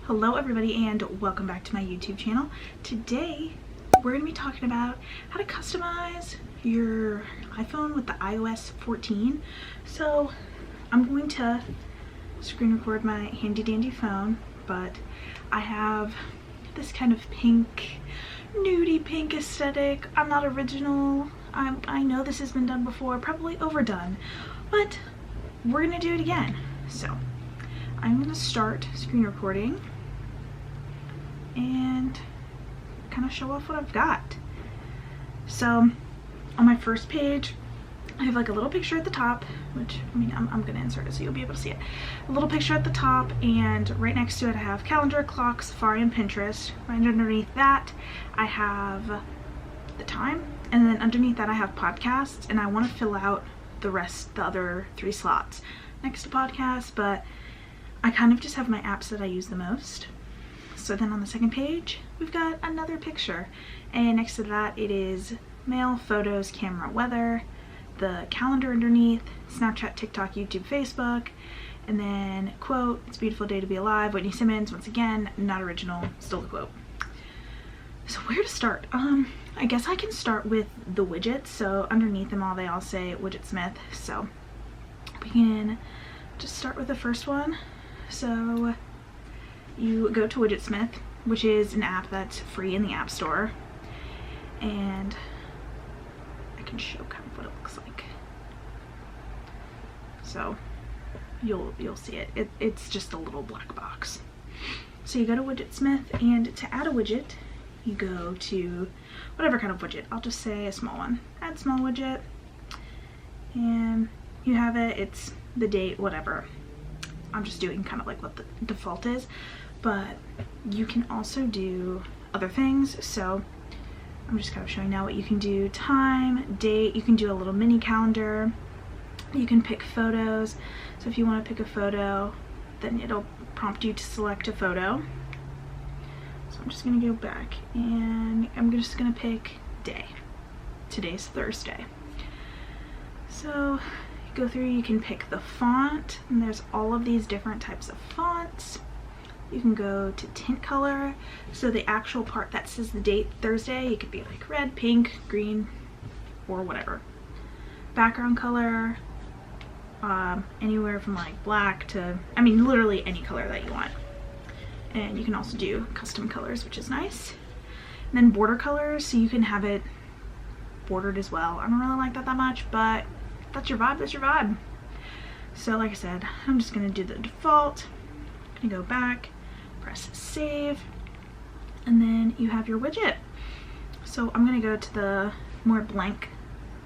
Hello everybody and welcome back to my YouTube channel. Today we're going to be talking about how to customize your iPhone with the iOS 14. So I'm going to screen record my handy dandy phone, but I have this kind of pink, nudie pink aesthetic. I'm not original. I know this has been done before, probably overdone, but we're going to do it again. So I'm going to start screen recording and kind of show off what I've got. So on my first page I have like a little picture at the top, which I mean I'm gonna insert it so you'll be able to see it. A little picture at the top, and right next to it I have calendar, clock, Safari, and Pinterest. Right underneath that I have the time, and then underneath that I have podcasts, and I want to fill out the other 3 slots next to podcasts, but I kind of just have my apps that I use the most. So then on the second page, we've got another picture, and next to that it is mail, photos, camera, weather, the calendar underneath, Snapchat, TikTok, YouTube, Facebook, and then quote, "It's a beautiful day to be alive," Whitney Simmons, once again, not original, still the quote. So where to start? I guess I can start with the widgets. So underneath them all, they all say Widgetsmith. So we can just start with the first one. So you go to Widgetsmith, which is an app that's free in the App Store, and I can show kind of what it looks like. So you'll see it. It's just a little black box. So you go to Widgetsmith, and to add a widget, you go to whatever kind of widget. I'll just say a small one. Add small widget, and you have it. It's the date, whatever. I'm just doing kind of like what the default is, but you can also do other things. So I'm just kind of showing now what you can do. Time, date, you can do a little mini calendar. You can pick photos. So if you want to pick a photo, then it'll prompt you to select a photo. So I'm just going to go back, and I'm just going to pick day. Today's Thursday. So go through, you can pick the font, and there's all of these different types of fonts. You can go to tint color, so the actual part that says the date Thursday, it could be like red, pink, green, or whatever. Background color, anywhere from like black to, I mean literally any color that you want. And you can also do custom colors, which is nice. And then border colors, so you can have it bordered as well. I don't really like that much, but that's your vibe, that's your vibe. So like I said, I'm just gonna do the default. I'm gonna go back, press save, and then you have your widget. So I'm gonna go to the more blank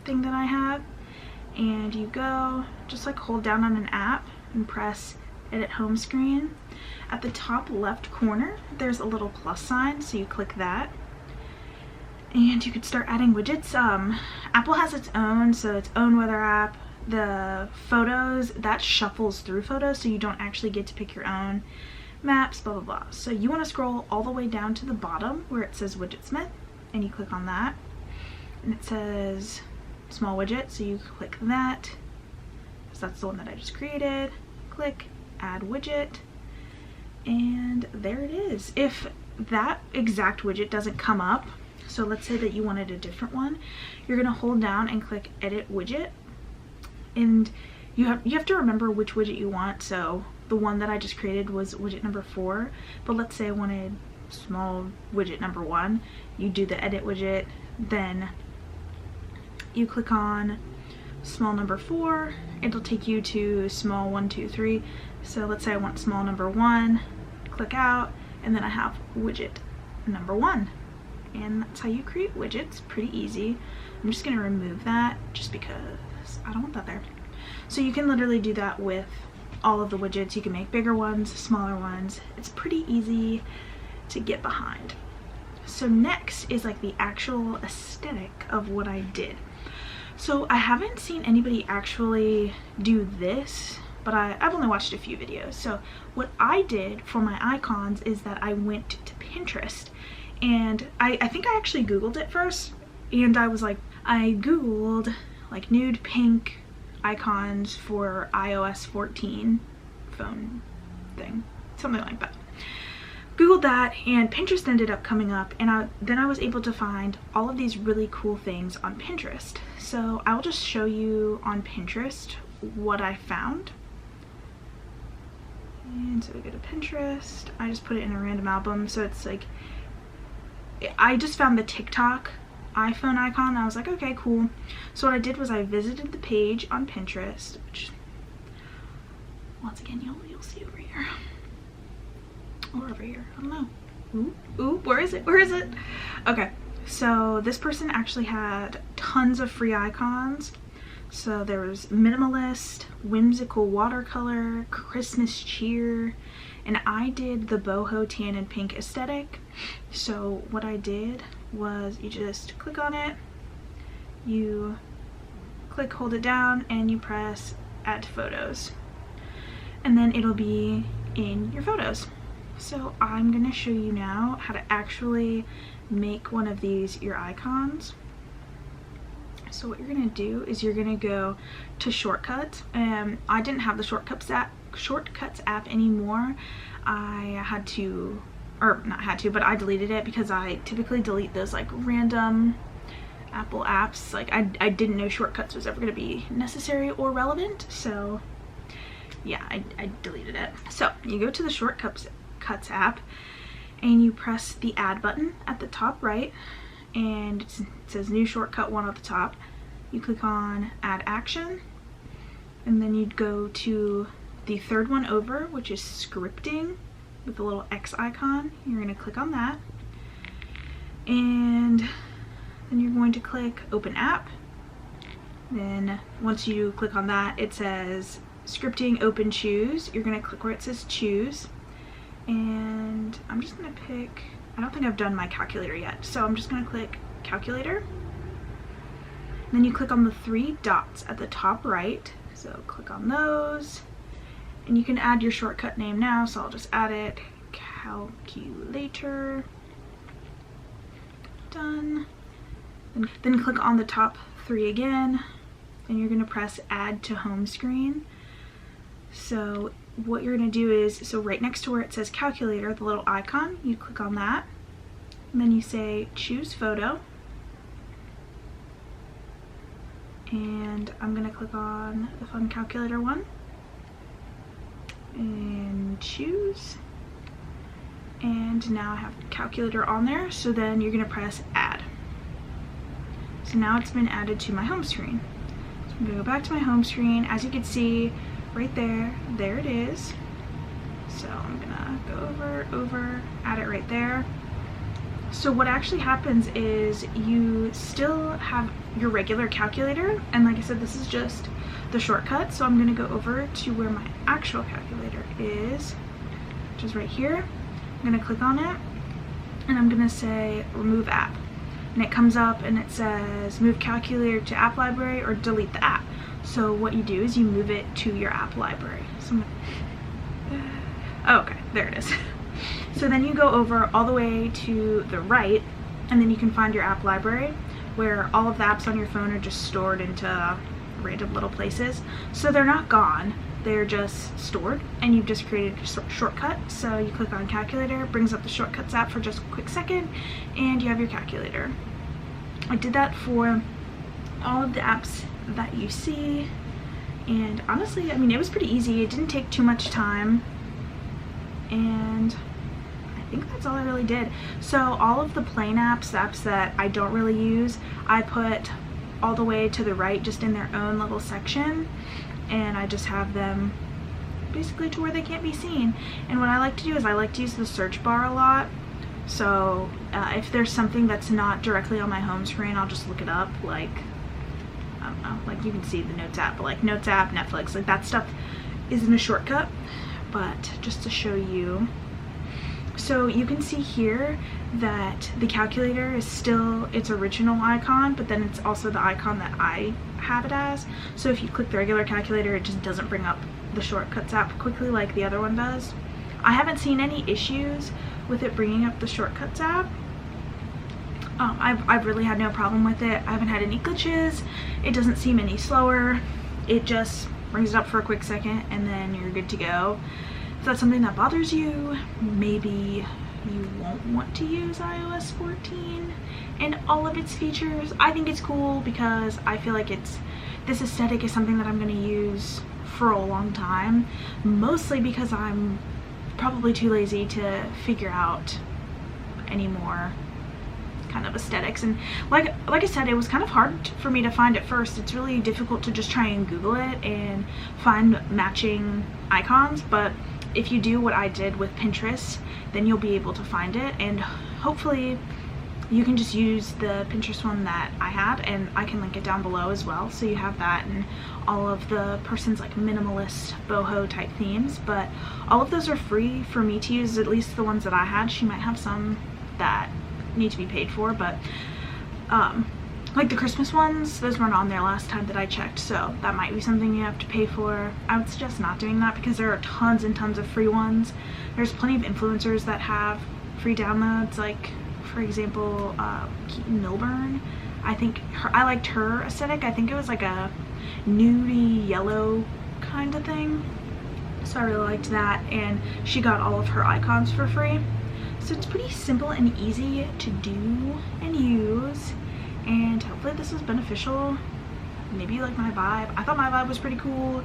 thing that I have, and you go, just like hold down on an app and press edit home screen. At the top left corner, there's a little plus sign, so you click that. And you could start adding widgets. Apple has its own weather app. The photos, that shuffles through photos, so you don't actually get to pick your own. Maps, blah blah blah. So you want to scroll all the way down to the bottom where it says Widgetsmith, and you click on that, and it says small widget, so you click that, because that's the one that I just created. Click add widget, and there it is. If that exact widget doesn't come up, so let's say that you wanted a different one, you're gonna hold down and click edit widget, and you have to remember which widget you want. So the one that I just created was widget number 4, but let's say I wanted small widget number 1. You do the edit widget, then you click on small number 4, it'll take you to small 1, 2, 3. So let's say I want small number 1, click out, and then I have widget number 1. And that's how you create widgets. Pretty easy. I'm just gonna remove that just because I don't want that there. So you can literally do that with all of the widgets. You can make bigger ones, smaller ones. It's pretty easy to get behind. So next is like the actual aesthetic of what I did. So I haven't seen anybody actually do this, but I've only watched a few videos. So what I did for my icons is that I went to Pinterest, and I think I actually Googled it first, and I was like, I Googled like nude pink icons for iOS 14 phone thing, something like that. Googled that, and Pinterest ended up coming up, and then I was able to find all of these really cool things on Pinterest. So I'll just show you on Pinterest what I found. And so we go to Pinterest. I just put it in a random album, so it's like, I just found the TikTok iPhone icon, and I was like, okay, cool. So what I did was I visited the page on Pinterest, which once again you'll see over here. Or over here, I don't know. Ooh, where is it? Where is it? Okay, so this person actually had tons of free icons. So there was minimalist, whimsical watercolor, Christmas cheer, and I did the boho tan and pink aesthetic. So what I did was you just click on it, you click, hold it down, and you press add to photos. And then it'll be in your photos. So I'm gonna show you now how to actually make one of these your icons. So what you're gonna do is you're gonna go to shortcuts. I didn't have the shortcuts app anymore. I had to, or not had to, but I deleted it because I typically delete those like random Apple apps. Like I didn't know shortcuts was ever gonna be necessary or relevant. So yeah, I deleted it. So you go to the shortcuts app and you press the add button at the top right, and it says new shortcut 1 at the top. You click on add action, and then you'd go to the third one over, which is scripting with the little X icon. You're going to click on that, and then you're going to click open app. Then once you click on that, it says scripting open choose. You're going to click where it says choose, and I'm just going to pick, I don't think I've done my calculator yet, so I'm just going to click calculator. Then you click on the 3 dots at the top right, so click on those, and you can add your shortcut name now, so I'll just add it, calculator. Done. Then click on the top 3 again, and you're going to press add to home screen. So what you're going to do is, so right next to where it says calculator, the little icon, you click on that, and then you say choose photo, and I'm going to click on the fun calculator one and choose, and now I have calculator on there. So then you're going to press add. So now it's been added to my home screen. So I'm going to go back to my home screen. As you can see right there it is. So I'm gonna go over, add it right there. So what actually happens is you still have your regular calculator, and like I said, this is just the shortcut. So I'm gonna go over to where my actual calculator is, which is right here. I'm gonna click on it, and I'm gonna say remove app, and it comes up and it says move calculator to app library or delete the app. So what you do is you move it to your app library. So oh, okay, there it is. So then you go over all the way to the right, and then you can find your app library where all of the apps on your phone are just stored into random little places. So they're not gone, they're just stored, and you've just created a shortcut. So you click on calculator, brings up the shortcuts app for just a quick second, and you have your calculator. I did that for all of the apps that you see, and honestly, I mean, it was pretty easy. It didn't take too much time, and I think that's all I really did. So all of the plain apps, the apps that I don't really use, I put all the way to the right, just in their own little section, and I just have them basically to where they can't be seen. And what I like to do is I like to use the search bar a lot. So if there's something that's not directly on my home screen, I'll just look it up, like, I don't know, like you can see the Notes app, but like Notes app, Netflix, like that stuff isn't a shortcut. But just to show you, so you can see here that the calculator is still its original icon, but then it's also the icon that I have it as. So if you click the regular calculator, it just doesn't bring up the shortcuts app quickly like the other one does. I haven't seen any issues with it bringing up the shortcuts app. I've really had no problem with it. I haven't had any glitches. It doesn't seem any slower. It just brings it up for a quick second and then you're good to go. If that's something that bothers you, maybe you won't want to use iOS 14 and all of its features. I think it's cool because I feel like this aesthetic is something that I'm going to use for a long time, mostly because I'm probably too lazy to figure out any more kind of aesthetics. And like I said, it was kind of hard for me to find at first. It's really difficult to just try and Google it and find matching icons, but if you do what I did with Pinterest, then you'll be able to find it, and hopefully you can just use the Pinterest one that I had, and I can link it down below as well, so you have that and all of the person's like minimalist boho type themes. But all of those are free for me to use, at least the ones that I had. She might have some that need to be paid for, but like the Christmas ones, those weren't on there last time that I checked, so that might be something you have to pay for. I would suggest not doing that because there are tons and tons of free ones. There's plenty of influencers that have free downloads, like for example Keaton Milburn. I liked her aesthetic. I think it was like a nudie yellow kind of thing, so I really liked that, and she got all of her icons for free. So it's pretty simple and easy to do and use, and hopefully this was beneficial. Maybe you like my vibe. I thought my vibe was pretty cool.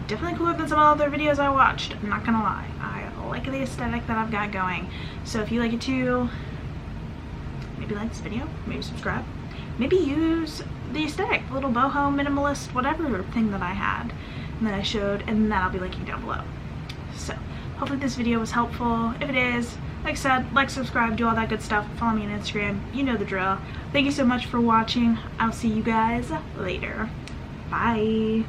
Definitely cooler than some other videos I watched, I'm not gonna lie. I like the aesthetic that I've got going. So if you like it too, maybe like this video, maybe subscribe, maybe use the aesthetic, the little boho minimalist whatever thing that I had and that I showed, and that I'll be linking down below. So hopefully this video was helpful. If it is, like I said, like, subscribe, do all that good stuff. Follow me on Instagram. You know the drill. Thank you so much for watching. I'll see you guys later. Bye.